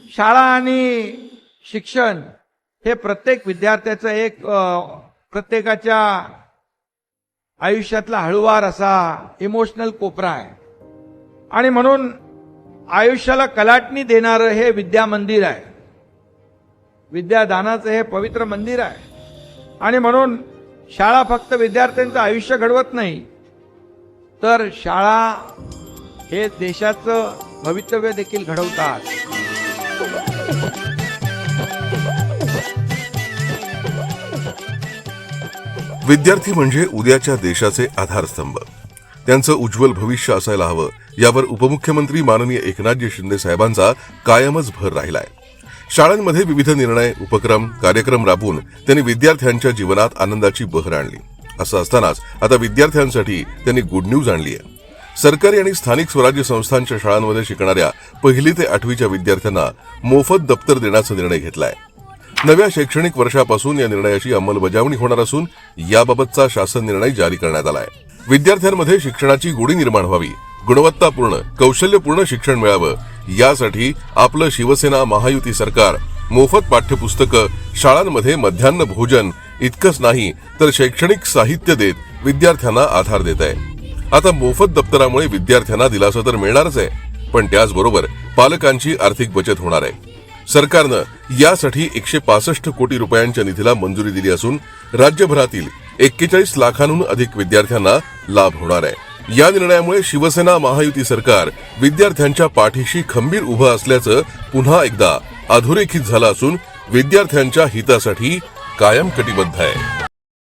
शाळा आणि शिक्षण हे प्रत्येक विद्यार्थ्याचं एक प्रत्येकाच्या आयुष्यातला हळूवार असा इमोशनल कोपरा आहे आणि म्हणून आयुष्याला कलाटणी देणारं हे विद्या मंदिर आहे, विद्यादानाचं हे पवित्र मंदिर आहे आणि म्हणून शाळा फक्त विद्यार्थ्यांचं आयुष्य घडवत नाही, तर शाळा हे देशाचं भवितव्य देखील घडवतात. विद्यार्थी म्हणजे उद्याच्या देशाचे आधारस्तंभ. त्यांचं उज्ज्वल भविष्य असायला हवं यावर उपमुख्यमंत्री माननीय एकनाथजी शिंदे साहेबांचा कायमच भर राहिलाय. शाळांमध्ये विविध निर्णय, उपक्रम, कार्यक्रम राबवून त्यांनी विद्यार्थ्यांच्या जीवनात आनंदाची बहर आणली. असं असतानाच आता विद्यार्थ्यांसाठी त्यांनी गुड न्यूज आणली आहे. सरकारी आणि स्थानिक स्वराज्य संस्थांच्या शाळांमध्ये शिकणाऱ्या 1ली ते 8वीच्या विद्यार्थ्यांना मोफत दप्तर देण्याचा निर्णय घेतलाय. नव्या शैक्षणिक वर्षापासून या निर्णयाची अंमलबजावणी होणार असून याबाबतचा शासन निर्णय जारी करण्यात आलाय. विद्यार्थ्यांमध्ये शिक्षणाची गोडी निर्माण व्हावी, गुणवत्तापूर्ण, कौशल्यपूर्ण शिक्षण मिळावं यासाठी आपलं शिवसेना महायुती सरकार मोफत पाठ्यपुस्तकं, शाळांमध्ये मध्यान्ह भोजन इतकंच नाही तर शैक्षणिक साहित्य देत विद्यार्थ्यांना आधार देत आहे. आता मोफत दप्तरामुळे विद्यार्थ्यांना दिलासा तर मिळणारच आहे, पण त्याचबरोबर पालकांची आर्थिक बचत होणार आहे. सरकारनं यासाठी 165 कोटी रुपयांच्या निधीला मंजुरी दिली असून राज्यभरातील 41 लाखांहून अधिक विद्यार्थ्यांना लाभ होणार आहे. या निर्णयामुळे शिवसेना महायुती सरकार विद्यार्थ्यांच्या पाठीशी खंबीर उभं असल्याचं पुन्हा एकदा अधोरेखित झालं असून विद्यार्थ्यांच्या हितासाठी कायम कटिबद्ध आहे.